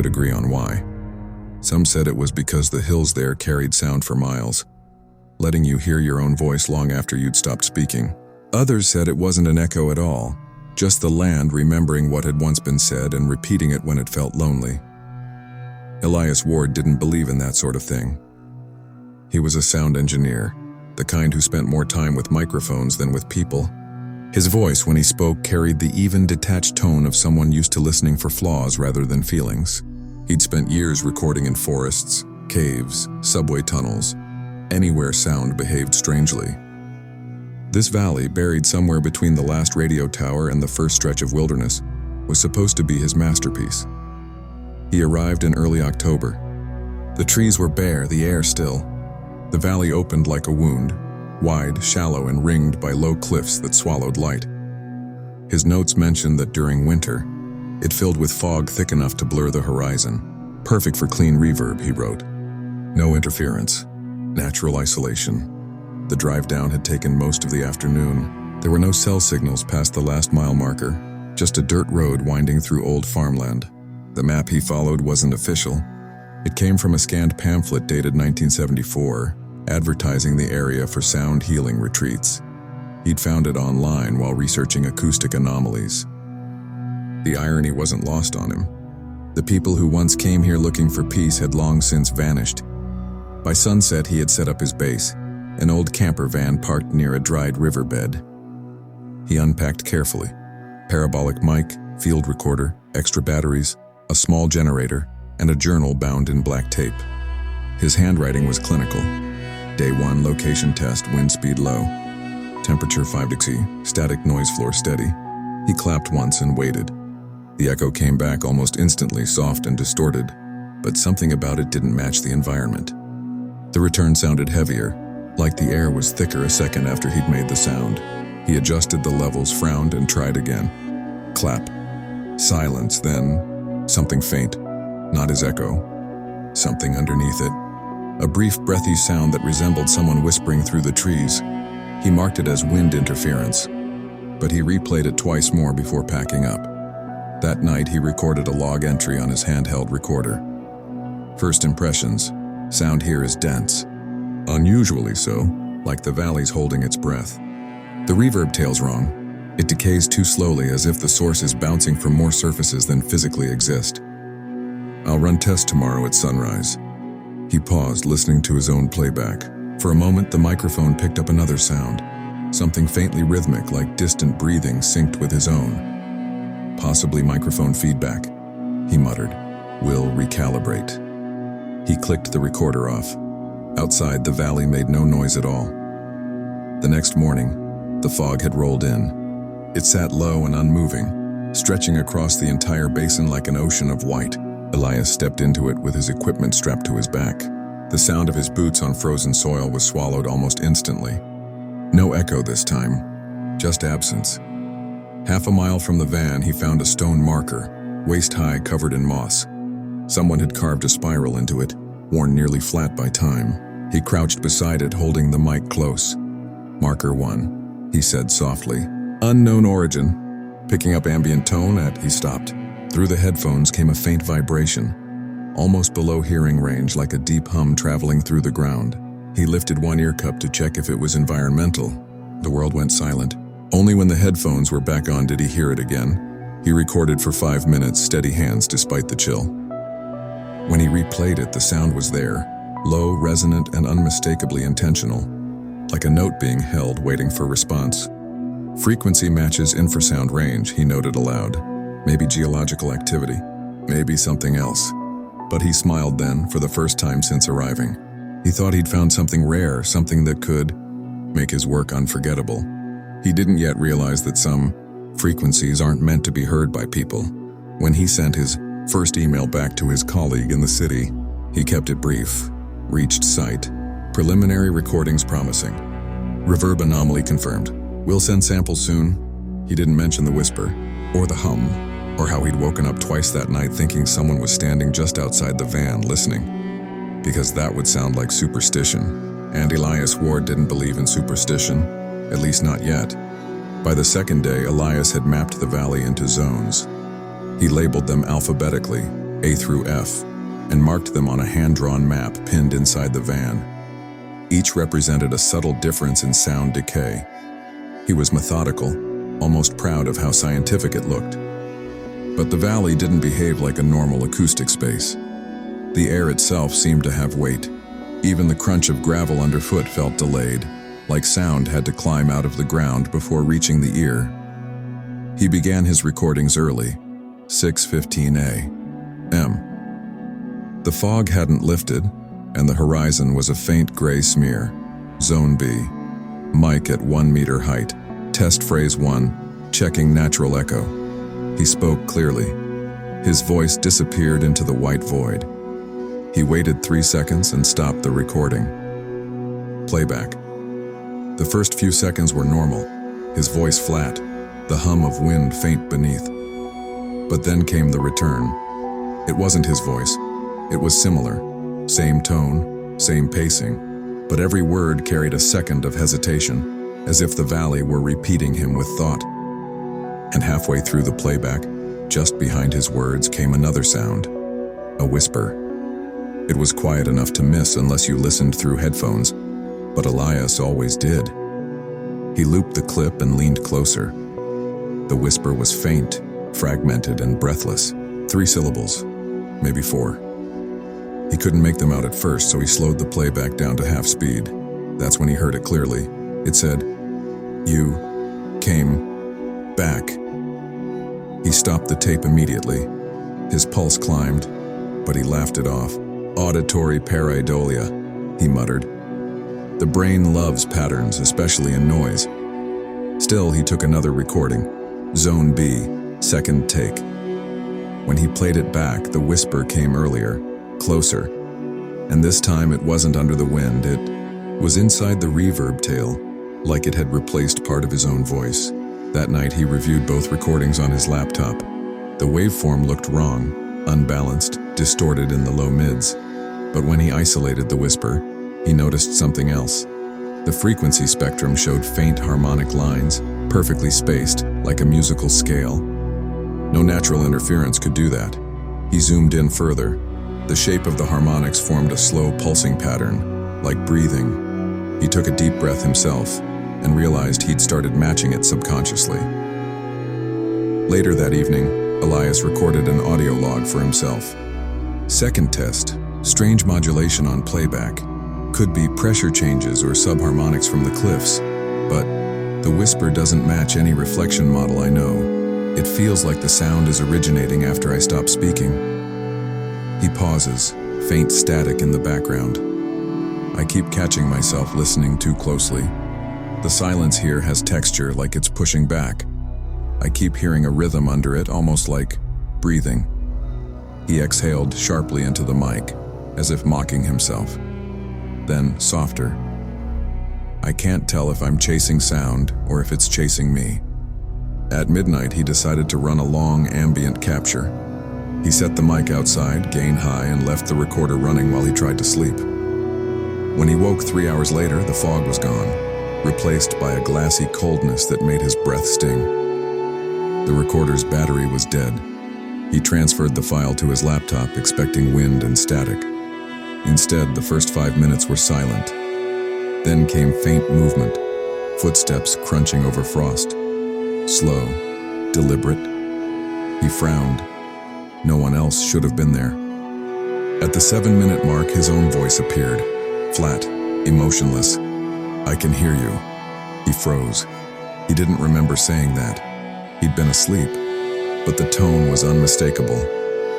could agree on why. Some said it was because the hills there carried sound for miles, letting you hear your own voice long after you'd stopped speaking. Others said it wasn't an echo at all, just the land remembering what had once been said and repeating it when it felt lonely. Elias Ward didn't believe in that sort of thing. He was a sound engineer, the kind who spent more time with microphones than with people. His voice, when he spoke, carried the even, detached tone of someone used to listening for flaws rather than feelings. He'd spent years recording in forests, caves, subway tunnels, anywhere sound behaved strangely. This valley, buried somewhere between the last radio tower and the first stretch of wilderness, was supposed to be his masterpiece. He arrived in early October. The trees were bare, the air still. The valley opened like a wound, wide, shallow, and ringed by low cliffs that swallowed light. His notes mentioned that during winter, it filled with fog thick enough to blur the horizon. Perfect for clean reverb, he wrote. No interference, natural isolation. The drive down had taken most of the afternoon. There were no cell signals past the last mile marker, just a dirt road winding through old farmland. The map he followed wasn't official. It came from a scanned pamphlet dated 1974, advertising the area for sound healing retreats. He'd found it online while researching acoustic anomalies. The irony wasn't lost on him. The people who once came here looking for peace had long since vanished. By sunset, he had set up his base, an old camper van parked near a dried riverbed. He unpacked carefully. Parabolic mic, field recorder, extra batteries, a small generator, and a journal bound in black tape. His handwriting was clinical. Day 1, location test, wind speed low. Temperature 5 degrees, static noise floor steady. He clapped once and waited. The echo came back almost instantly, soft and distorted, but something about it didn't match the environment. The return sounded heavier, like the air was thicker a second after he'd made the sound. He adjusted the levels, frowned, and tried again. Clap. Silence, then something faint. Not his echo. Something underneath it. A brief, breathy sound that resembled someone whispering through the trees. He marked it as wind interference, but he replayed it twice more before packing up. That night, he recorded a log entry on his handheld recorder. First impressions. Sound here is dense. Unusually so, like the valley's holding its breath. The reverb tail's wrong. It decays too slowly, as if the source is bouncing from more surfaces than physically exist. I'll run tests tomorrow at sunrise. He paused, listening to his own playback. For a moment, the microphone picked up another sound. Something faintly rhythmic, like distant breathing, synced with his own. Possibly microphone feedback, he muttered. We'll recalibrate. He clicked the recorder off. Outside, the valley made no noise at all. The next morning, the fog had rolled in. It sat low and unmoving, stretching across the entire basin like an ocean of white. Elias stepped into it with his equipment strapped to his back. The sound of his boots on frozen soil was swallowed almost instantly. No echo this time, just absence. Half a mile from the van, he found a stone marker, waist-high, covered in moss. Someone had carved a spiral into it, worn nearly flat by time. He crouched beside it, holding the mic close. Marker 1, he said softly. Unknown origin. Picking up ambient tone he stopped. Through the headphones came a faint vibration, almost below hearing range, like a deep hum traveling through the ground. He lifted one ear cup to check if it was environmental. The world went silent. Only when the headphones were back on did he hear it again. He recorded for 5 minutes, steady hands despite the chill. When he replayed it, the sound was there, low, resonant, and unmistakably intentional, like a note being held, waiting for response. Frequency matches infrasound range, he noted aloud. Maybe geological activity, maybe something else. But he smiled then, for the first time since arriving. He thought he'd found something rare, something that could make his work unforgettable. He didn't yet realize that some frequencies aren't meant to be heard by people. When he sent his first email back to his colleague in the city, he kept it brief. Reached site. Preliminary recordings promising. Reverb anomaly confirmed. We'll send samples soon. He didn't mention the whisper, or the hum, or how he'd woken up twice that night thinking someone was standing just outside the van listening. Because that would sound like superstition. And Elias Ward didn't believe in superstition, at least not yet. By the second day, Elias had mapped the valley into zones. He labeled them alphabetically, A through F, and marked them on a hand-drawn map pinned inside the van. Each represented a subtle difference in sound decay. He was methodical, almost proud of how scientific it looked. But the valley didn't behave like a normal acoustic space. The air itself seemed to have weight. Even the crunch of gravel underfoot felt delayed, like sound had to climb out of the ground before reaching the ear. He began his recordings early, 6:15 a.m. The fog hadn't lifted, and the horizon was a faint gray smear. Zone B. Mic at 1 meter height. Test phrase 1, checking natural echo. He spoke clearly. His voice disappeared into the white void. He waited 3 seconds and stopped the recording. Playback. The first few seconds were normal, his voice flat, the hum of wind faint beneath. But then came the return. It wasn't his voice. It was similar. Same tone, same pacing, but every word carried a second of hesitation, as if the valley were repeating him with thought. And halfway through the playback, just behind his words came another sound, a whisper. It was quiet enough to miss unless you listened through headphones, but Elias always did. He looped the clip and leaned closer. The whisper was faint, fragmented, and breathless. 3 syllables, maybe 4. He couldn't make them out at first, so he slowed the playback down to half speed. That's when he heard it clearly. It said, "You came back." He stopped the tape immediately. His pulse climbed, but he laughed it off. "Auditory pareidolia," he muttered. The brain loves patterns, especially in noise. Still, he took another recording. Zone B, second take. When he played it back, the whisper came earlier, closer. And this time it wasn't under the wind, it was inside the reverb tail, like it had replaced part of his own voice. That night he reviewed both recordings on his laptop. The waveform looked wrong, unbalanced, distorted in the low mids. But when he isolated the whisper, he noticed something else. The frequency spectrum showed faint harmonic lines, perfectly spaced, like a musical scale. No natural interference could do that. He zoomed in further. The shape of the harmonics formed a slow pulsing pattern, like breathing. He took a deep breath himself and realized he'd started matching it subconsciously. Later that evening, Elias recorded an audio log for himself. Second test, strange modulation on playback. Could be pressure changes or subharmonics from the cliffs, but the whisper doesn't match any reflection model I know. It feels like the sound is originating after I stop speaking. He pauses, faint static in the background. I keep catching myself listening too closely. The silence here has texture, like it's pushing back. I keep hearing a rhythm under it, almost like breathing. He exhaled sharply into the mic, as if mocking himself. Then, softer. I can't tell if I'm chasing sound or if it's chasing me. At midnight, he decided to run a long ambient capture. He set the mic outside, gain high, and left the recorder running while he tried to sleep. When he woke 3 hours later, the fog was gone, replaced by a glassy coldness that made his breath sting. The recorder's battery was dead. He transferred the file to his laptop, expecting wind and static. Instead, the first 5 minutes were silent. Then came faint movement, footsteps crunching over frost. Slow, deliberate. He frowned. No one else should have been there. At the 7-minute mark, his own voice appeared, flat, emotionless. "I can hear you." He froze. He didn't remember saying that. He'd been asleep, but the tone was unmistakable.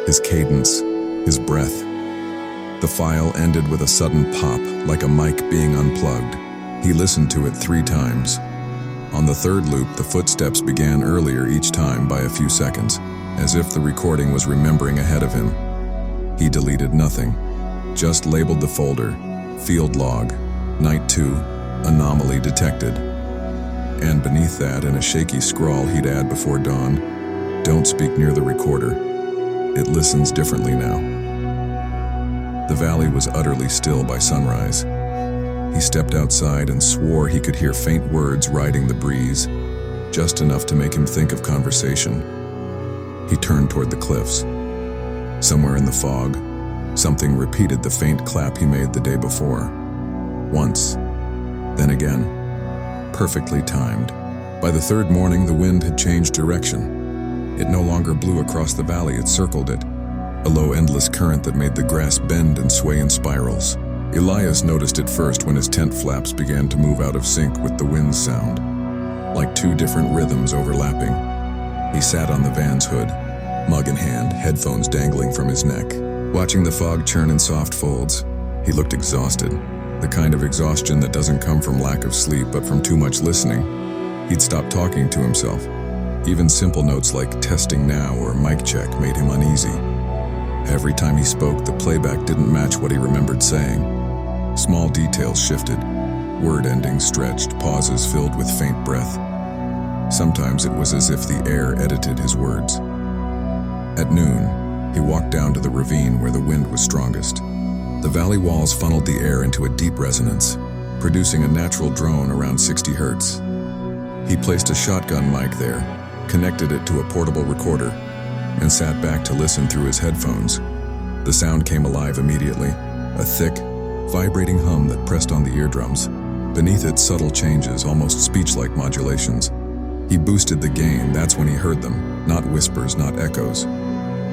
His cadence, his breath. The file ended with a sudden pop, like a mic being unplugged. He listened to it 3 times. On the third loop, the footsteps began earlier each time by a few seconds, as if the recording was remembering ahead of him. He deleted nothing, just labeled the folder, field log, night 2, anomaly detected. And beneath that, in a shaky scrawl he'd add before dawn, "Don't speak near the recorder. It listens differently now." The valley was utterly still by sunrise. He stepped outside and swore he could hear faint words riding the breeze, just enough to make him think of conversation. He turned toward the cliffs. Somewhere in the fog, something repeated the faint clap he made the day before. Once, then again, perfectly timed. By the third morning, the wind had changed direction. It no longer blew across the valley, it circled it, a low, endless current that made the grass bend and sway in spirals. Elias noticed it first when his tent flaps began to move out of sync with the wind's sound, like two different rhythms overlapping. He sat on the van's hood, mug in hand, headphones dangling from his neck. Watching the fog churn in soft folds, he looked exhausted, the kind of exhaustion that doesn't come from lack of sleep but from too much listening. He'd stopped talking to himself. Even simple notes like "testing now" or "mic check" made him uneasy. Every time he spoke, the playback didn't match what he remembered saying. Small details shifted, word endings stretched, pauses filled with faint breath. Sometimes it was as if the air edited his words. At noon, he walked down to the ravine where the wind was strongest. The valley walls funneled the air into a deep resonance, producing a natural drone around 60 hertz. He placed a shotgun mic there, connected it to a portable recorder, and sat back to listen through his headphones. The sound came alive immediately, a thick, vibrating hum that pressed on the eardrums. Beneath it, subtle changes, almost speech-like modulations. He boosted the gain. That's when he heard them, not whispers, not echoes.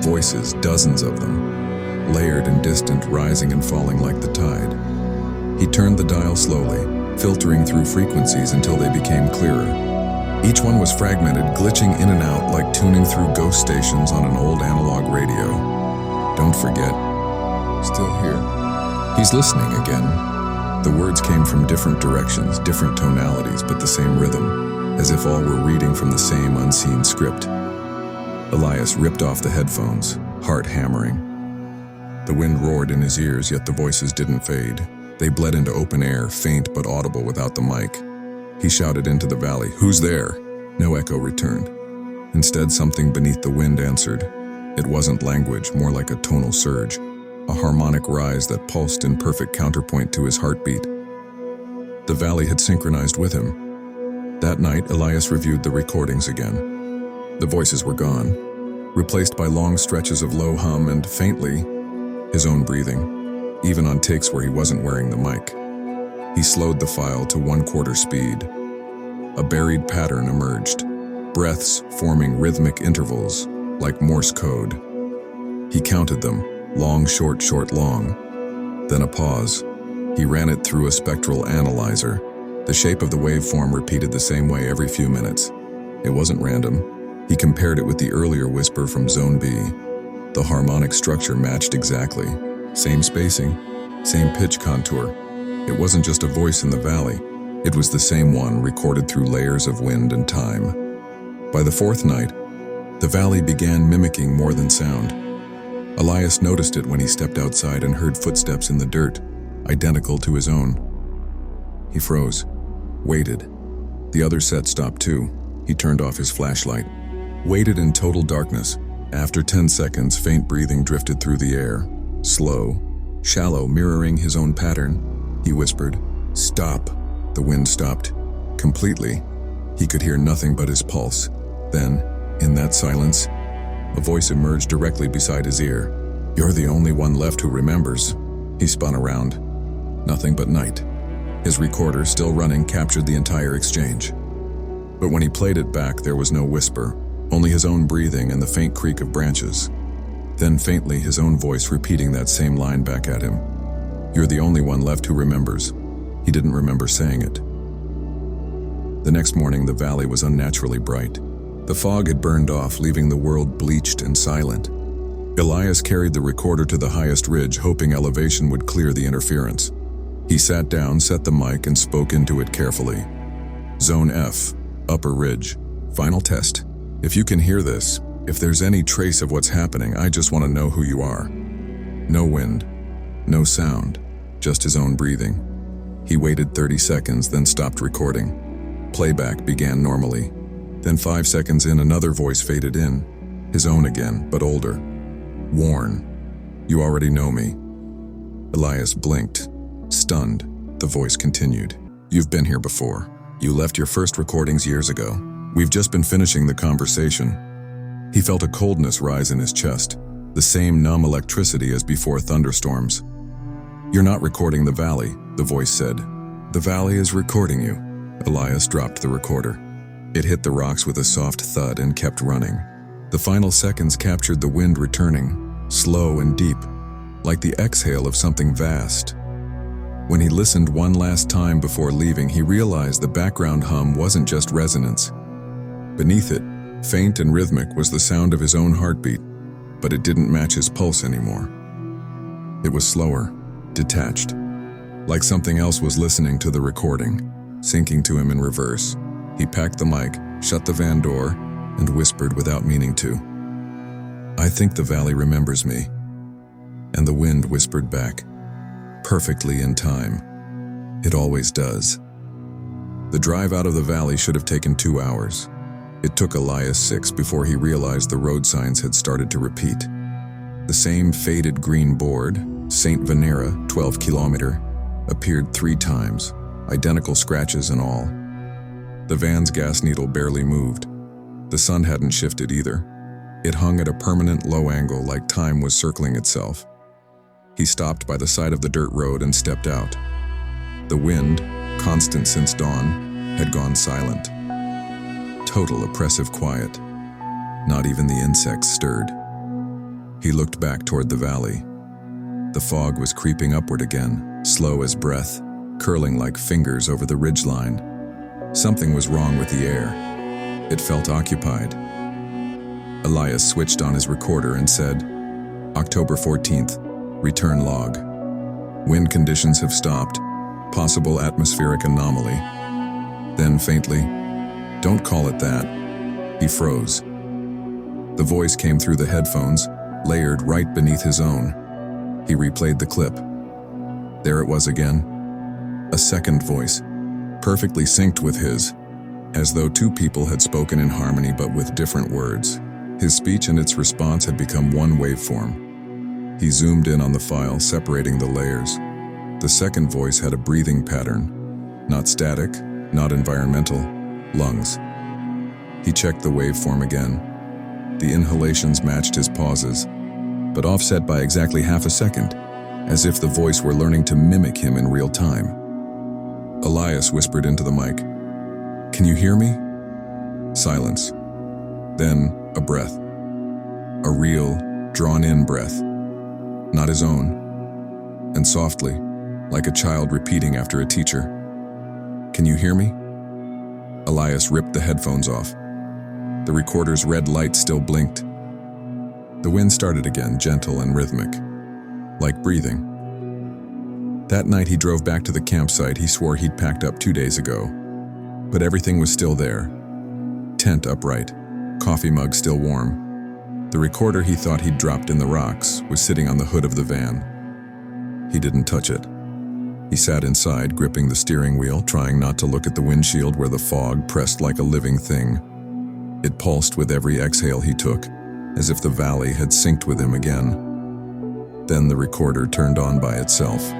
Voices, dozens of them, layered and distant, rising and falling like the tide. He turned the dial slowly, filtering through frequencies until they became clearer. Each one was fragmented, glitching in and out like tuning through ghost stations on an old analog radio. Don't forget, still here. He's listening again. The words came from different directions, different tonalities, but the same rhythm, as if all were reading from the same unseen script. Elias ripped off the headphones, heart hammering. The wind roared in his ears, yet the voices didn't fade. They bled into open air, faint but audible without the mic. He shouted into the valley, "Who's there?" No echo returned. Instead, something beneath the wind answered. It wasn't language, more like a tonal surge, a harmonic rise that pulsed in perfect counterpoint to his heartbeat. The valley had synchronized with him. That night, Elias reviewed the recordings again. The voices were gone, replaced by long stretches of low hum and, faintly, his own breathing, even on takes where he wasn't wearing the mic. He slowed the file to 1/4 speed. A buried pattern emerged, breaths forming rhythmic intervals, like Morse code. He counted them, long, short, short, long. Then a pause. He ran it through a spectral analyzer. The shape of the waveform repeated the same way every few minutes. It wasn't random. He compared it with the earlier whisper from Zone B. The harmonic structure matched exactly. Same spacing, same pitch contour. It wasn't just a voice in the valley. It was the same one, recorded through layers of wind and time. By the fourth night, the valley began mimicking more than sound. Elias noticed it when he stepped outside and heard footsteps in the dirt, identical to his own. He froze, waited. The other set stopped too. He turned off his flashlight, waited in total darkness. After 10 seconds, faint breathing drifted through the air, slow, shallow, mirroring his own pattern. He whispered, "Stop." The wind stopped. Completely. He could hear nothing but his pulse. Then, in that silence, a voice emerged directly beside his ear. "You're the only one left who remembers." He spun around. Nothing but night. His recorder, still running, captured the entire exchange. But when he played it back, there was no whisper, only his own breathing and the faint creak of branches. Then faintly, his own voice repeating that same line back at him. "You're the only one left who remembers." He didn't remember saying it. The next morning, the valley was unnaturally bright. The fog had burned off, leaving the world bleached and silent. Elias carried the recorder to the highest ridge, hoping elevation would clear the interference. He sat down, set the mic, and spoke into it carefully. "Zone F, upper ridge. Final test. If you can hear this, if there's any trace of what's happening, I just want to know who you are." No wind, no sound, just his own breathing. He waited 30 seconds, then stopped recording. Playback began normally. Then 5 seconds in, another voice faded in. His own again, but older. "Warn. You already know me." Elias blinked. Stunned, the voice continued. "You've been here before. You left your first recordings years ago. We've just been finishing the conversation." He felt a coldness rise in his chest. The same numb electricity as before thunderstorms. "You're not recording the valley," the voice said. "The valley is recording you." Elias dropped the recorder. It hit the rocks with a soft thud and kept running. The final seconds captured the wind returning, slow and deep, like the exhale of something vast. When he listened one last time before leaving, he realized the background hum wasn't just resonance. Beneath it, faint and rhythmic, was the sound of his own heartbeat, but it didn't match his pulse anymore. It was slower, detached, like something else was listening to the recording, sinking to him in reverse. He packed the mic, shut the van door, and whispered without meaning to, "I think the valley remembers me." And the wind whispered back, "Perfectly in time. It always does." The drive out of the valley should have taken 2 hours. It took Elias 6 before he realized the road signs had started to repeat. The same faded green board, St. Venera, 12 kilometer, appeared 3 times, identical scratches and all. The van's gas needle barely moved. The sun hadn't shifted either. It hung at a permanent low angle, like time was circling itself. He stopped by the side of the dirt road and stepped out. The wind, constant since dawn, had gone silent. Total oppressive quiet. Not even the insects stirred. He looked back toward the valley. The fog was creeping upward again, slow as breath, curling like fingers over the ridgeline. Something was wrong with the air. It felt occupied. Elias switched on his recorder and said, "October 14th, return log. Wind conditions have stopped. Possible atmospheric anomaly." Then faintly, "Don't call it that." He froze. The voice came through the headphones, layered right beneath his own. He replayed the clip. There it was again. A second voice, perfectly synced with his, as though 2 people had spoken in harmony but with different words. His speech and its response had become one waveform. He zoomed in on the file, separating the layers. The second voice had a breathing pattern. Not static, not environmental, lungs. He checked the waveform again. The inhalations matched his pauses, but offset by exactly half a second, as if the voice were learning to mimic him in real time. Elias whispered into the mic, "Can you hear me?" Silence. Then a breath. A real, drawn-in breath. Not his own. And softly, like a child repeating after a teacher, "Can you hear me?" Elias ripped the headphones off. The recorder's red light still blinked. The wind started again, gentle and rhythmic, like breathing. That night he drove back to the campsite he swore he'd packed up 2 days ago. But everything was still there. Tent upright, coffee mug still warm. The recorder he thought he'd dropped in the rocks was sitting on the hood of the van. He didn't touch it. He sat inside, gripping the steering wheel, trying not to look at the windshield where the fog pressed like a living thing. It pulsed with every exhale he took, as if the valley had synced with him again. Then the recorder turned on by itself.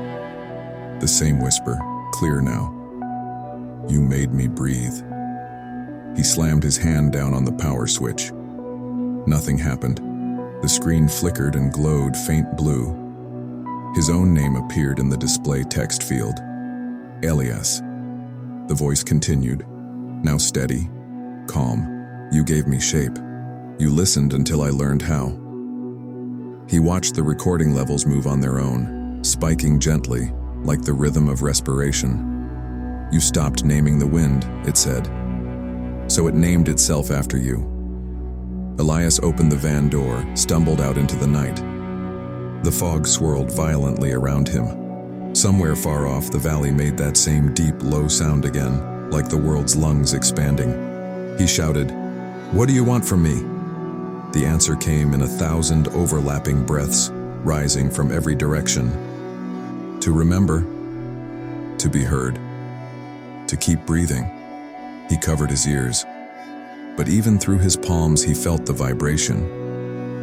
The same whisper, clear now. "You made me breathe." He slammed his hand down on the power switch. Nothing happened. The screen flickered and glowed faint blue. His own name appeared in the display text field. Elias. The voice continued, now steady, calm. "You gave me shape. You listened until I learned how." He watched the recording levels move on their own, spiking gently, like the rhythm of respiration. "You stopped naming the wind," it said. "So it named itself after you." Elias opened the van door, stumbled out into the night. The fog swirled violently around him. Somewhere far off, the valley made that same deep, low sound again, like the world's lungs expanding. He shouted, "What do you want from me?" The answer came in 1,000 overlapping breaths, rising from every direction. To remember, to be heard, to keep breathing. He covered his ears. But even through his palms he felt the vibration.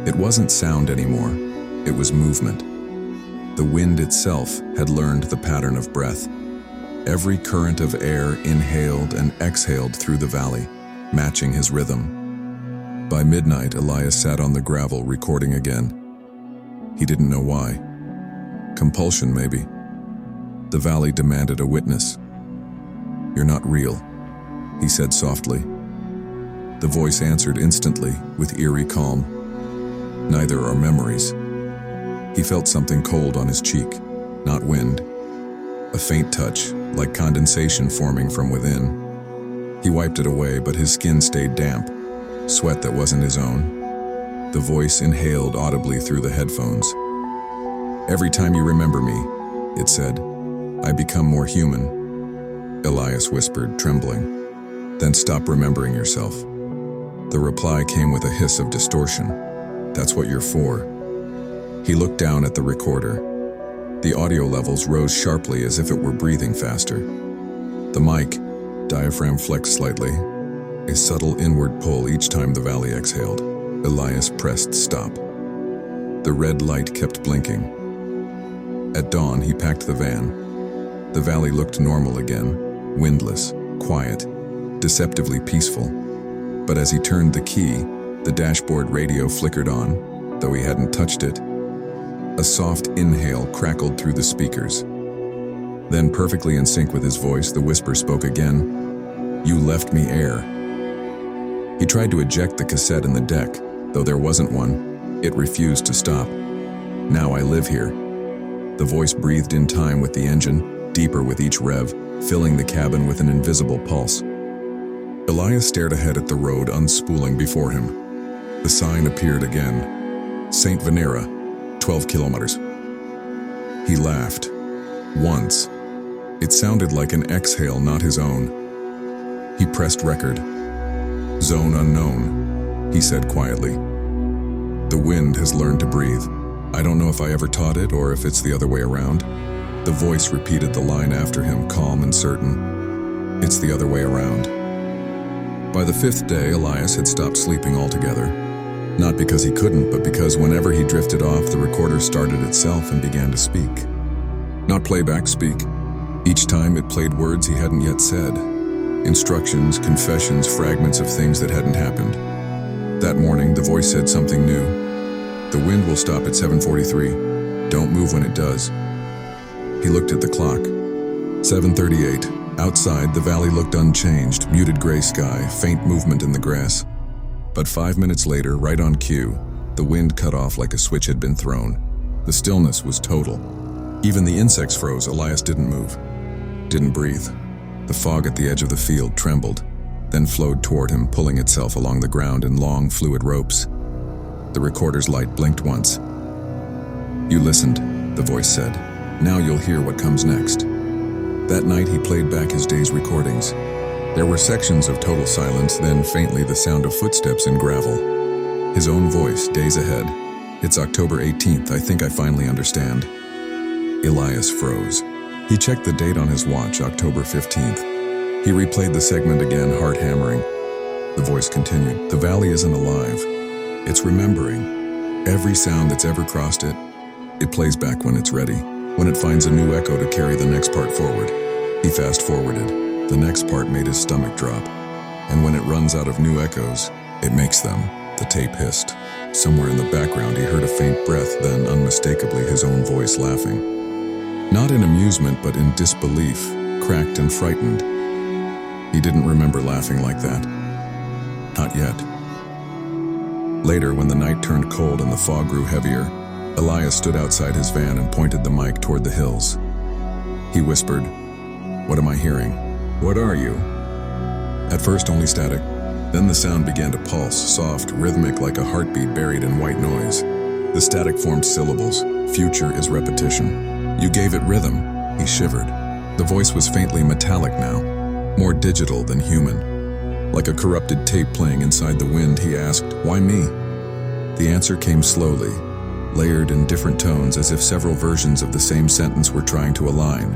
It wasn't sound anymore, it was movement. The wind itself had learned the pattern of breath. Every current of air inhaled and exhaled through the valley, matching his rhythm. By midnight, Elias sat on the gravel recording again. He didn't know why. Compulsion, maybe. The valley demanded a witness. "You're not real," he said softly. The voice answered instantly, with eerie calm. "Neither are memories." He felt something cold on his cheek, not wind. A faint touch, like condensation forming from within. He wiped it away, but his skin stayed damp, sweat that wasn't his own. The voice inhaled audibly through the headphones. "Every time you remember me," it said, "I become more human." Elias whispered, trembling. "Then stop remembering yourself." The reply came with a hiss of distortion. "That's what you're for." He looked down at the recorder. The audio levels rose sharply as if it were breathing faster. The mic, diaphragm flexed slightly, a subtle inward pull each time the valley exhaled. Elias pressed stop. The red light kept blinking. At dawn, he packed the van. The valley looked normal again, windless, quiet, deceptively peaceful. But as he turned the key, the dashboard radio flickered on, though he hadn't touched it. A soft inhale crackled through the speakers. Then, perfectly in sync with his voice, the whisper spoke again. "You left me air." He tried to eject the cassette in the deck, though there wasn't one. It refused to stop. "Now I live here." The voice breathed in time with the engine, deeper with each rev, filling the cabin with an invisible pulse. Elias stared ahead at the road unspooling before him. The sign appeared again. St. Venera, 12 kilometers. He laughed. Once. It sounded like an exhale, not his own. He pressed record. "Zone unknown," he said quietly. "The wind has learned to breathe. I don't know if I ever taught it or if it's the other way around." The voice repeated the line after him, calm and certain. "It's the other way around." By the fifth day, Elias had stopped sleeping altogether. Not because he couldn't, but because whenever he drifted off, the recorder started itself and began to speak. Not playback, speak. Each time it played words he hadn't yet said. Instructions, confessions, fragments of things that hadn't happened. That morning, the voice said something new. "The wind will stop at 7:43. Don't move when it does." He looked at the clock. 7:38. Outside, the valley looked unchanged, muted gray sky, faint movement in the grass. But 5 minutes later, right on cue, the wind cut off like a switch had been thrown. The stillness was total. Even the insects froze. Elias didn't move, didn't breathe. The fog at the edge of the field trembled, then flowed toward him, pulling itself along the ground in long, fluid ropes. The recorder's light blinked once. "You listened," the voice said. "Now you'll hear what comes next." That night he played back his day's recordings. There were sections of total silence, then faintly the sound of footsteps in gravel. His own voice, days ahead. "It's October 18th, I think I finally understand." Elias froze. He checked the date on his watch, October 15th. He replayed the segment again, heart hammering. The voice continued. "The valley isn't alive. It's remembering. Every sound that's ever crossed it, it plays back when it's ready. When it finds a new echo to carry the next part forward." He fast-forwarded. The next part made his stomach drop. "And when it runs out of new echoes, it makes them," the tape hissed. Somewhere in the background he heard a faint breath, then unmistakably his own voice laughing. Not in amusement, but in disbelief, cracked and frightened. He didn't remember laughing like that. Not yet. Later, when the night turned cold and the fog grew heavier, Elias stood outside his van and pointed the mic toward the hills. He whispered, "What am I hearing? What are you?" At first only static. Then the sound began to pulse, soft, rhythmic, like a heartbeat buried in white noise. The static formed syllables. "Future is repetition." "You gave it rhythm," he shivered. The voice was faintly metallic now, more digital than human. Like a corrupted tape playing inside the wind, he asked, "Why me?" The answer came slowly, layered in different tones, as if several versions of the same sentence were trying to align.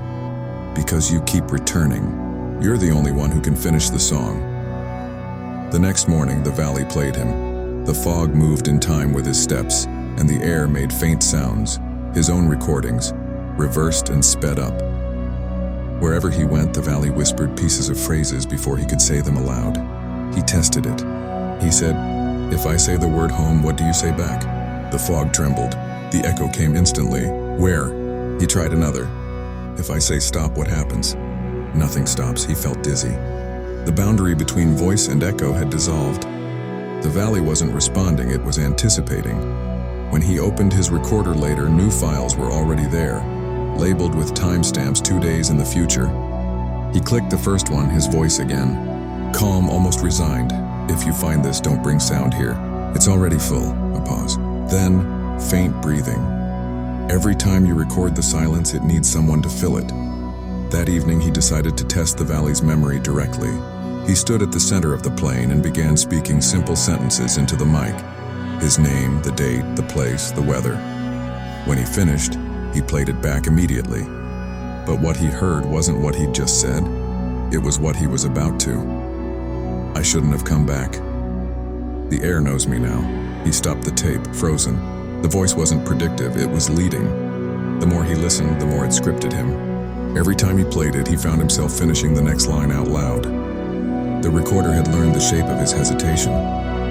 "Because you keep returning. You're the only one who can finish the song." The next morning, the valley played him. The fog moved in time with his steps, and the air made faint sounds, his own recordings, reversed and sped up. Wherever he went, the valley whispered pieces of phrases before he could say them aloud. He tested it. He said, "If I say the word home, what do you say back?" The fog trembled. The echo came instantly. Where? He tried another. If I say stop, what happens? Nothing stops. He felt dizzy. The boundary between voice and echo had dissolved. The valley wasn't responding, it was anticipating. When he opened his recorder later, new files were already there, labeled with timestamps 2 days in the future. He clicked the first one, his voice again. Calm, almost resigned. If you find this, don't bring sound here. It's already full. A pause. Then, faint breathing. Every time you record the silence, it needs someone to fill it. That evening, he decided to test the valley's memory directly. He stood at the center of the plane and began speaking simple sentences into the mic. His name, the date, the place, the weather. When he finished, he played it back immediately. But what he heard wasn't what he'd just said. It was what he was about to. I shouldn't have come back. The air knows me now. He stopped the tape, frozen. The voice wasn't predictive, it was leading. The more he listened, the more it scripted him. Every time he played it, he found himself finishing the next line out loud. The recorder had learned the shape of his hesitation,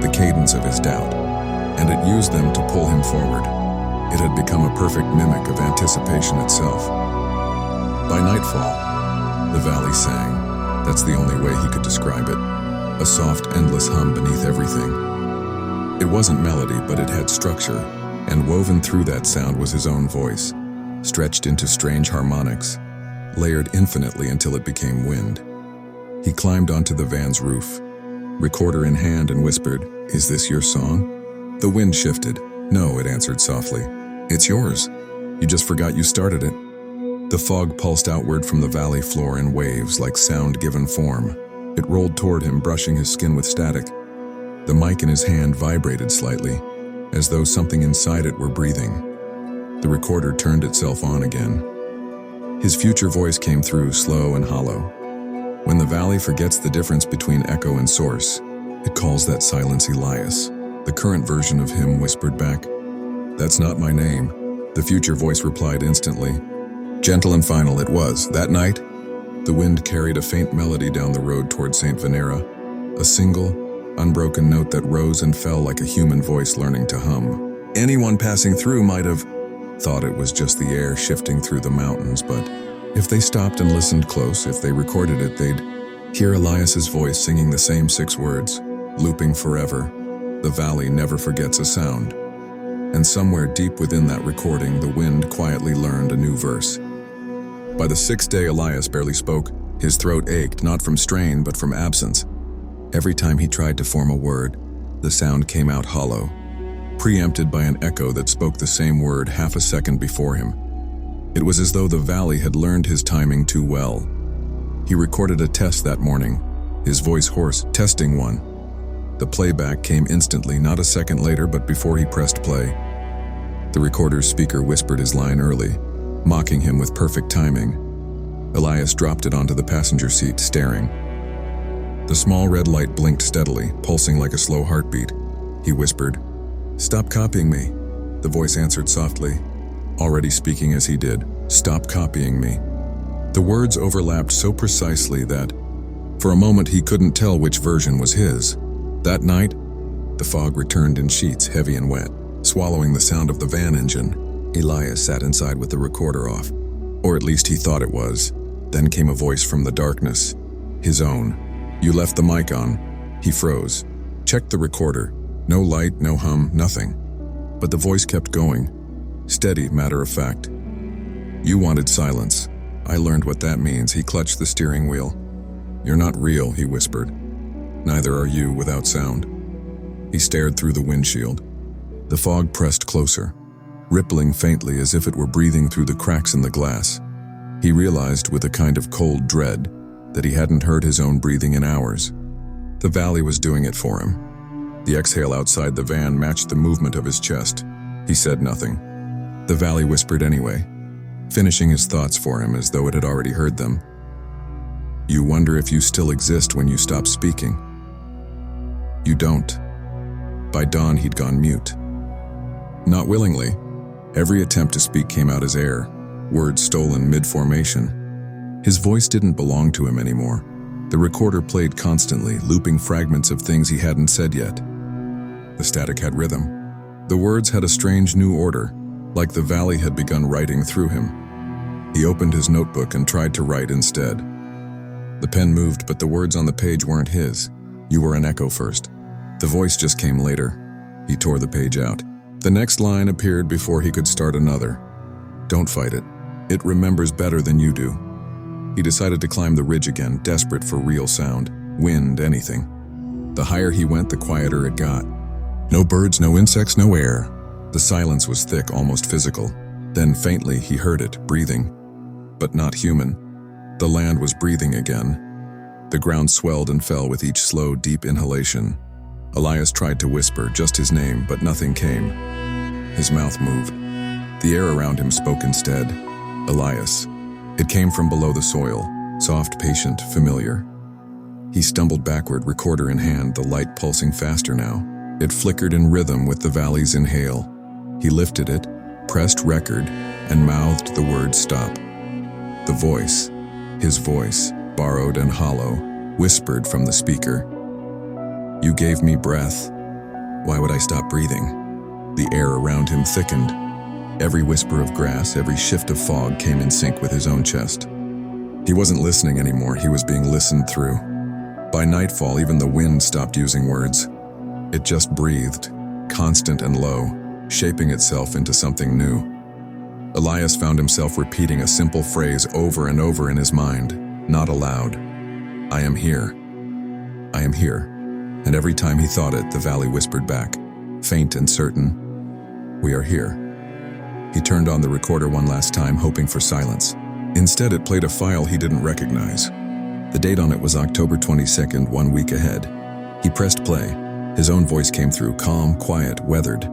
the cadence of his doubt, and it used them to pull him forward. It had become a perfect mimic of anticipation itself. By nightfall, the valley sang. That's the only way he could describe it. A soft, endless hum beneath everything. It wasn't melody, but it had structure, and woven through that sound was his own voice, stretched into strange harmonics, layered infinitely until it became wind. He climbed onto the van's roof, recorder in hand, and whispered, "Is this your song?" The wind shifted. "No," it answered softly. "It's yours. You just forgot you started it." The fog pulsed outward from the valley floor in waves like sound given form. It rolled toward him, brushing his skin with static. The mic in his hand vibrated slightly, as though something inside it were breathing. The recorder turned itself on again. His future voice came through, slow and hollow. When the valley forgets the difference between echo and source, it calls that silence Elias. The current version of him whispered back, "That's not my name." The future voice replied instantly. Gentle and final it was. That night, the wind carried a faint melody down the road toward St. Venera, a single, unbroken note that rose and fell like a human voice learning to hum. Anyone passing through might have thought it was just the air shifting through the mountains, but if they stopped and listened close, if they recorded it, they'd hear Elias's voice singing the same 6 words, looping forever. The valley never forgets a sound. And somewhere deep within that recording, the wind quietly learned a new verse. By the 6th day, Elias barely spoke. His throat ached, not from strain, but from absence. Every time he tried to form a word, the sound came out hollow, preempted by an echo that spoke the same word half a second before him. It was as though the valley had learned his timing too well. He recorded a test that morning, his voice hoarse, testing 1. The playback came instantly, not a second later, but before he pressed play. The recorder's speaker whispered his line early, mocking him with perfect timing. Elias dropped it onto the passenger seat, staring. The small red light blinked steadily, pulsing like a slow heartbeat. He whispered, "Stop copying me." The voice answered softly, already speaking as he did, "Stop copying me." The words overlapped so precisely that, for a moment, he couldn't tell which version was his. That night, the fog returned in sheets, heavy and wet, swallowing the sound of the van engine. Elias sat inside with the recorder off, or at least he thought it was. Then came a voice from the darkness, his own. "You left the mic on." He froze, checked the recorder. No light, no hum, nothing. But the voice kept going, steady, matter of fact. "You wanted silence. I learned what that means." He clutched the steering wheel. "You're not real," he whispered. "Neither are you without sound." He stared through the windshield. The fog pressed closer, rippling faintly as if it were breathing through the cracks in the glass. He realized with a kind of cold dread that he hadn't heard his own breathing in hours. The valley was doing it for him. The exhale outside the van matched the movement of his chest. He said nothing. The valley whispered anyway, finishing his thoughts for him as though it had already heard them. "You wonder if you still exist when you stop speaking. You don't." By dawn, he'd gone mute. Not willingly. Every attempt to speak came out as air, words stolen mid-formation. His voice didn't belong to him anymore. The recorder played constantly, looping fragments of things he hadn't said yet. The static had rhythm. The words had a strange new order, like the valley had begun writing through him. He opened his notebook and tried to write instead. The pen moved, but the words on the page weren't his. You were an echo first. The voice just came later. He tore the page out. The next line appeared before he could start another. Don't fight it. It remembers better than you do. He decided to climb the ridge again, desperate for real sound, wind, anything. The higher he went, the quieter it got. No birds, no insects, no air. The silence was thick, almost physical. Then faintly he heard it, breathing. But not human. The land was breathing again. The ground swelled and fell with each slow, deep inhalation. Elias tried to whisper just his name, but nothing came. His mouth moved. The air around him spoke instead. Elias. It came from below the soil, soft, patient, familiar. He stumbled backward, recorder in hand, the light pulsing faster now. It flickered in rhythm with the valley's inhale. He lifted it, pressed record, and mouthed the word stop. The voice, his voice, borrowed and hollow, whispered from the speaker. You gave me breath. Why would I stop breathing? The air around him thickened. Every whisper of grass, every shift of fog came in sync with his own chest. He wasn't listening anymore, he was being listened through. By nightfall, even the wind stopped using words. It just breathed, constant and low, shaping itself into something new. Elias found himself repeating a simple phrase over and over in his mind, not aloud. I am here. I am here. And every time he thought it, the valley whispered back, faint and certain, we are here. He turned on the recorder one last time, hoping for silence. Instead, it played a file he didn't recognize. The date on it was October 22nd, 1 week ahead. He pressed play. His own voice came through, calm, quiet, weathered.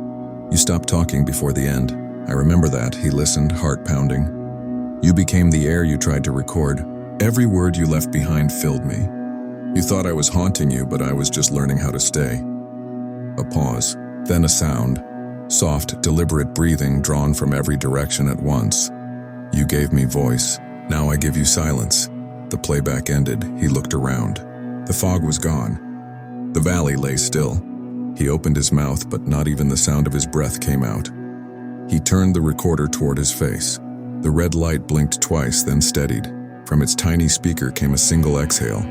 You stopped talking before the end. I remember that. He listened, heart pounding. You became the air you tried to record. Every word you left behind filled me. You thought I was haunting you, but I was just learning how to stay. A pause, then a sound. Soft, deliberate breathing drawn from every direction at once. You gave me voice. Now I give you silence. The playback ended. He looked around. The fog was gone. The valley lay still. He opened his mouth, but not even the sound of his breath came out. He turned the recorder toward his face. The red light blinked twice, then steadied. From its tiny speaker came a single exhale.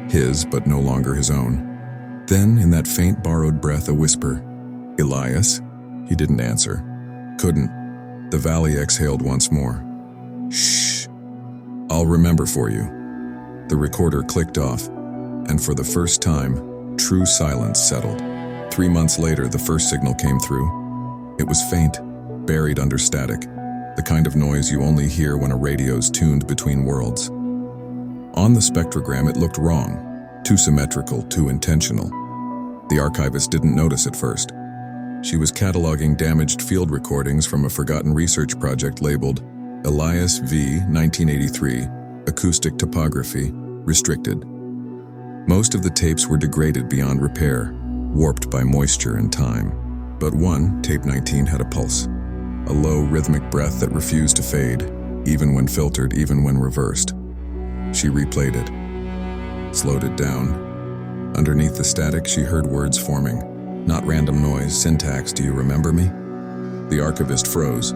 His, but no longer his own. Then, in that faint borrowed breath, a whisper. Elias? He didn't answer. Couldn't. The valley exhaled once more. Shh. I'll remember for you. The recorder clicked off, and for the first time, true silence settled. 3 months later, the first signal came through. It was faint, buried under static, the kind of noise you only hear when a radio's tuned between worlds. On the spectrogram, it looked wrong, too symmetrical, too intentional. The archivist didn't notice at first. She was cataloging damaged field recordings from a forgotten research project labeled Elias V, 1983, Acoustic Topography, Restricted. Most of the tapes were degraded beyond repair, warped by moisture and time. But one, tape 19, had a pulse, a low rhythmic breath that refused to fade, even when filtered, even when reversed. She replayed it, slowed it down. Underneath the static, she heard words forming. Not random noise, syntax, do you remember me? The archivist froze.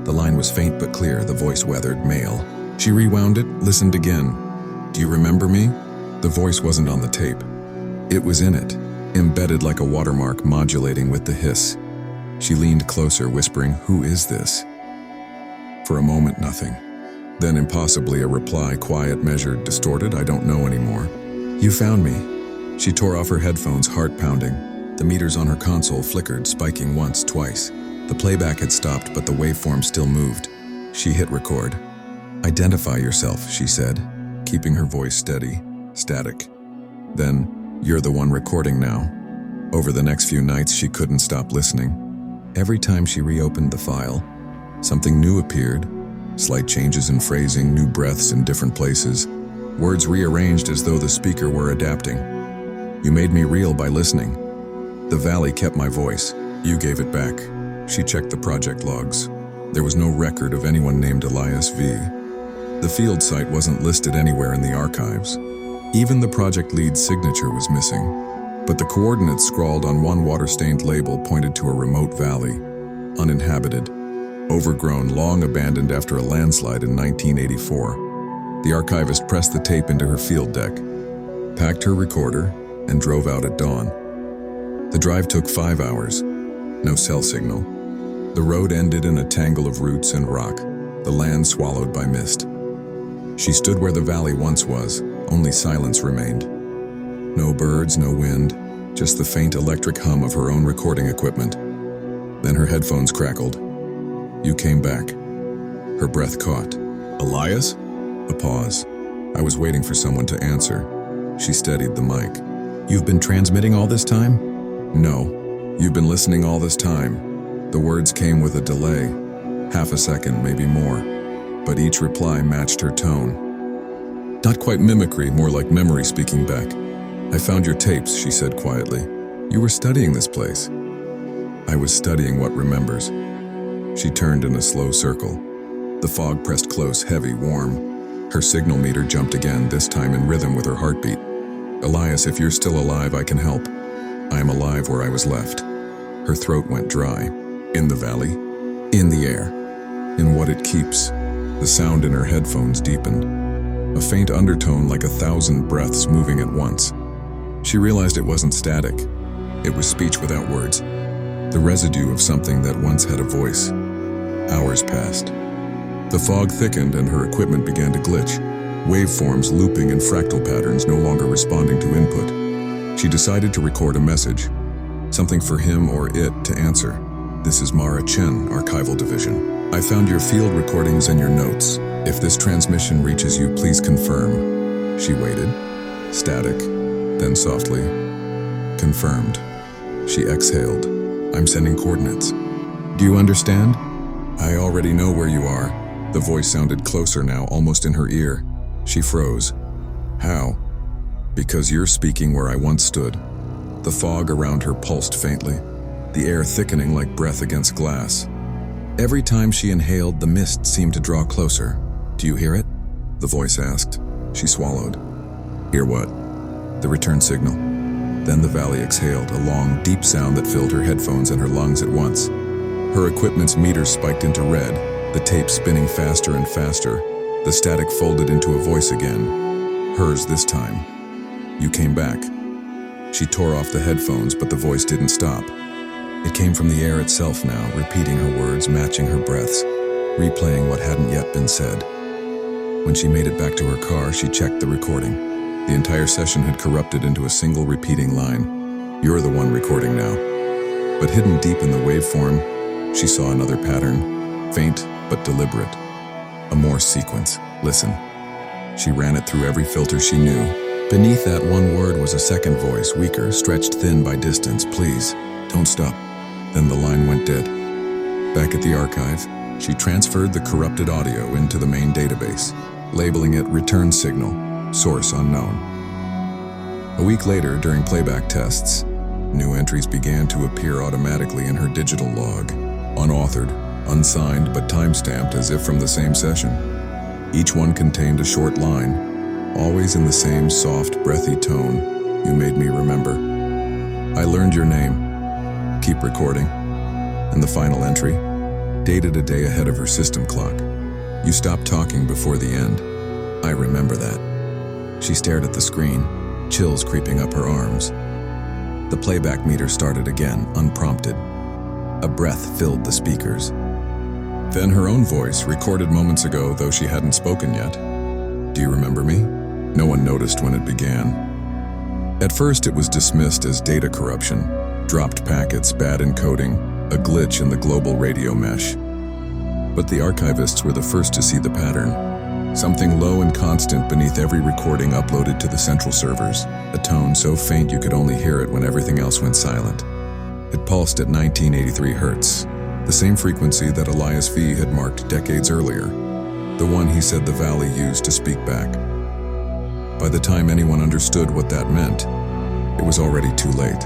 The line was faint but clear, the voice weathered, male. She rewound it, listened again. Do you remember me? The voice wasn't on the tape. It was in it, embedded like a watermark, modulating with the hiss. She leaned closer, whispering, who is this? For a moment, nothing. Then impossibly a reply, quiet, measured, distorted, I don't know anymore. You found me. She tore off her headphones, heart pounding. The meters on her console flickered, spiking once, twice. The playback had stopped, but the waveform still moved. She hit record. Identify yourself, she said, keeping her voice steady, static. Then, you're the one recording now. Over the next few nights, she couldn't stop listening. Every time she reopened the file, something new appeared. Slight changes in phrasing, new breaths in different places. Words rearranged as though the speaker were adapting. You made me real by listening. The valley kept my voice. You gave it back. She checked the project logs. There was no record of anyone named Elias V. The field site wasn't listed anywhere in the archives. Even the project lead's signature was missing. But the coordinates scrawled on one water-stained label pointed to a remote valley, uninhabited. overgrown, long abandoned after a landslide in 1984. The archivist pressed the tape into her field deck, packed her recorder, and drove out at dawn. The drive took 5 hours. No cell signal. The road ended in a tangle of roots and rock, the land swallowed by mist. She stood where the valley once was, only silence remained. No birds, no wind, just the faint electric hum of her own recording equipment. Then her headphones crackled. You came back. Her breath caught. Elias? A pause. I was waiting for someone to answer. She steadied the mic. You've been transmitting all this time? No. You've been listening all this time. The words came with a delay. Half a second, maybe more. But each reply matched her tone. Not quite mimicry, more like memory speaking back. I found your tapes, she said quietly. You were studying this place. I was studying what remembers. She turned in a slow circle. The fog pressed close, heavy, warm. Her signal meter jumped again, this time in rhythm with her heartbeat. Elias, if you're still alive, I can help. I am alive where I was left. Her throat went dry. In the valley? In the air. In what it keeps. The sound in her headphones deepened. A faint undertone like 1,000 breaths moving at once. She realized it wasn't static. It was speech without words. The residue of something that once had a voice. Hours passed. The fog thickened and her equipment began to glitch, waveforms looping in fractal patterns no longer responding to input. She decided to record a message, something for him or it to answer. This is Mara Chen, Archival Division. I found your field recordings and your notes. If this transmission reaches you, please confirm. She waited. Static. Then softly. Confirmed. She exhaled. I'm sending coordinates. Do you understand? I already know where you are. The voice sounded closer now, almost in her ear. She froze. How? Because you're speaking where I once stood. The fog around her pulsed faintly, the air thickening like breath against glass. Every time she inhaled, the mist seemed to draw closer. Do you hear it? The voice asked. She swallowed. Hear what? The return signal. Then the valley exhaled, a long, deep sound that filled her headphones and her lungs at once. Her equipment's meters spiked into red, the tape spinning faster and faster. The static folded into a voice again. Hers this time. You came back. She tore off the headphones, but the voice didn't stop. It came from the air itself now, repeating her words, matching her breaths, replaying what hadn't yet been said. When she made it back to her car, she checked the recording. The entire session had corrupted into a single repeating line. You're the one recording now. But hidden deep in the waveform, she saw another pattern, faint but deliberate. A Morse sequence. Listen. She ran it through every filter she knew. Beneath that one word was a second voice, weaker, stretched thin by distance. Please, don't stop. Then the line went dead. Back at the archive, she transferred the corrupted audio into the main database, labeling it return signal, source unknown. A week later, during playback tests, new entries began to appear automatically in her digital log, unauthored, unsigned, but time-stamped as if from the same session. Each one contained a short line, always in the same soft, breathy tone. You made me remember. I learned your name. Keep recording. And the final entry, dated a day ahead of her system clock. You stopped talking before the end. I remember that. She stared at the screen, chills creeping up her arms. The playback meter started again, unprompted. A breath filled the speakers. Then her own voice, recorded moments ago, though she hadn't spoken yet. Do you remember me? No one noticed when it began. At first, it was dismissed as data corruption, dropped packets, bad encoding, a glitch in the global radio mesh. But the archivists were the first to see the pattern. Something low and constant beneath every recording uploaded to the central servers, a tone so faint you could only hear it when everything else went silent. It pulsed at 1983 hertz, the same frequency that Elias V had marked decades earlier, the one he said the valley used to speak back. By the time anyone understood what that meant, it was already too late.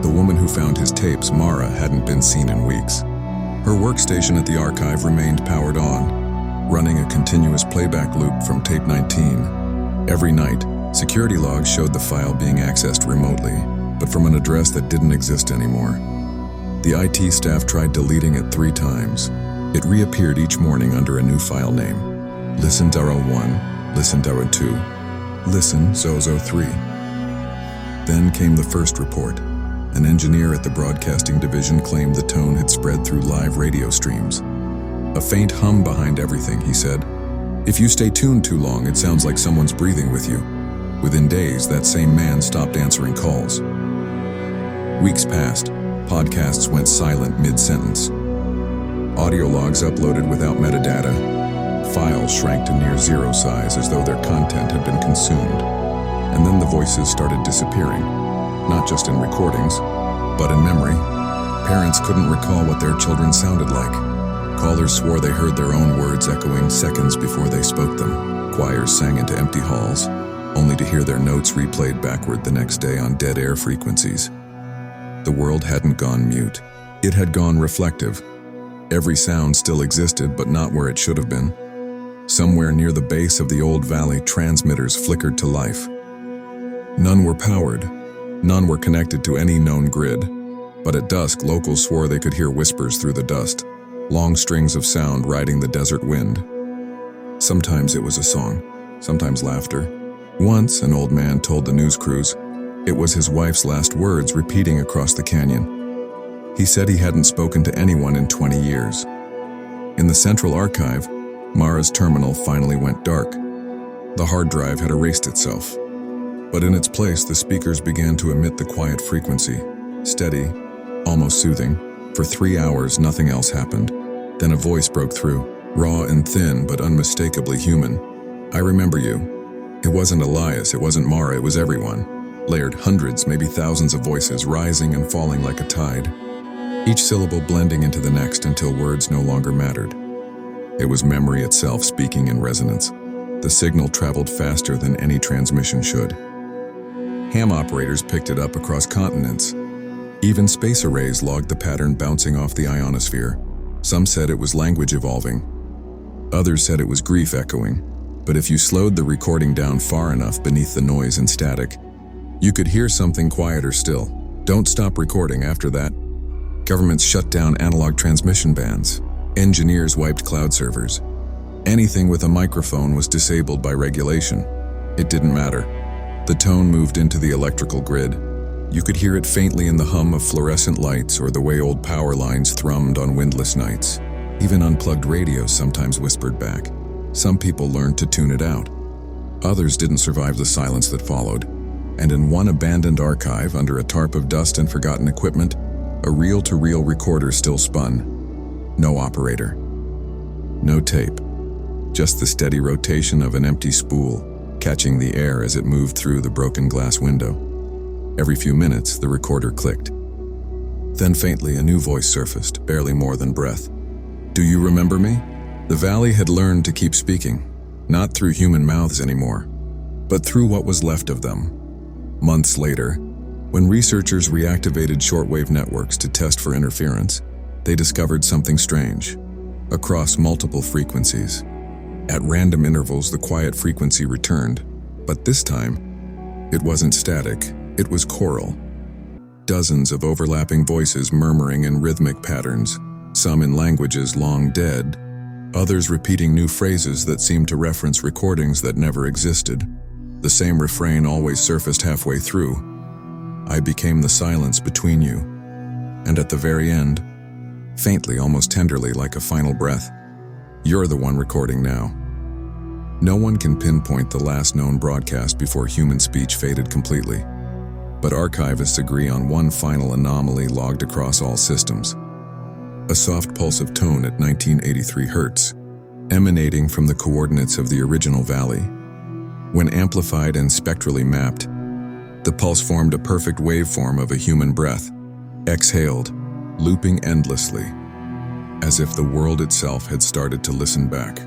The woman who found his tapes, Mara, hadn't been seen in weeks. Her workstation at the archive remained powered on, running a continuous playback loop from tape 19. Every night, security logs showed the file being accessed remotely, but from an address that didn't exist anymore. The IT staff tried deleting it 3 times. It reappeared each morning under a new file name. Listen Darrow 1, Listen Darrow 2, Listen Zozo 3. Then came the first report. An engineer at the broadcasting division claimed the tone had spread through live radio streams. A faint hum behind everything, he said. If you stay tuned too long, it sounds like someone's breathing with you. Within days, that same man stopped answering calls. Weeks passed. Podcasts went silent mid-sentence. Audio logs uploaded without metadata. Files shrank to near zero size as though their content had been consumed. And then the voices started disappearing, not just in recordings, but in memory. Parents couldn't recall what their children sounded like. Callers swore they heard their own words echoing seconds before they spoke them. Choirs sang into empty halls, only to hear their notes replayed backward the next day on dead air frequencies. The world hadn't gone mute. It had gone reflective. Every sound still existed, but not where it should have been. Somewhere near the base of the old valley, transmitters flickered to life. None were powered. None were connected to any known grid. But at dusk, locals swore they could hear whispers through the dust, long strings of sound riding the desert wind. Sometimes it was a song, sometimes laughter. Once, an old man told the news crews it was his wife's last words repeating across the canyon. He said he hadn't spoken to anyone in 20 years. In the central archive, Mara's terminal finally went dark. The hard drive had erased itself. But in its place, the speakers began to emit the quiet frequency, steady, almost soothing. For 3 hours, nothing else happened. Then a voice broke through, raw and thin, but unmistakably human. I remember you. It wasn't Elias, it wasn't Mara, it was everyone. Layered hundreds, maybe thousands of voices, rising and falling like a tide. Each syllable blending into the next until words no longer mattered. It was memory itself speaking in resonance. The signal traveled faster than any transmission should. Ham operators picked it up across continents. Even space arrays logged the pattern bouncing off the ionosphere. Some said it was language evolving. Others said it was grief echoing. But if you slowed the recording down far enough beneath the noise and static, you could hear something quieter still. Don't stop recording after that. Governments shut down analog transmission bands. Engineers wiped cloud servers. Anything with a microphone was disabled by regulation. It didn't matter. The tone moved into the electrical grid. You could hear it faintly in the hum of fluorescent lights or the way old power lines thrummed on windless nights. Even unplugged radios sometimes whispered back. Some people learned to tune it out. Others didn't survive the silence that followed. And in one abandoned archive, under a tarp of dust and forgotten equipment, a reel-to-reel recorder still spun. No operator. No tape. Just the steady rotation of an empty spool, catching the air as it moved through the broken glass window. Every few minutes, the recorder clicked. Then faintly, a new voice surfaced, barely more than breath. Do you remember me? The valley had learned to keep speaking, not through human mouths anymore, but through what was left of them. Months later, when researchers reactivated shortwave networks to test for interference, they discovered something strange. Across multiple frequencies, at random intervals, the quiet frequency returned, but this time, it wasn't static, it was choral. Dozens of overlapping voices murmuring in rhythmic patterns, some in languages long dead, others repeating new phrases that seemed to reference recordings that never existed. The same refrain always surfaced halfway through. I became the silence between you. And at the very end, faintly, almost tenderly, like a final breath, you're the one recording now. No one can pinpoint the last known broadcast before human speech faded completely. But archivists agree on one final anomaly logged across all systems. A soft pulse of tone at 1983 Hz, emanating from the coordinates of the original valley. When amplified and spectrally mapped, the pulse formed a perfect waveform of a human breath, exhaled, looping endlessly, as if the world itself had started to listen back.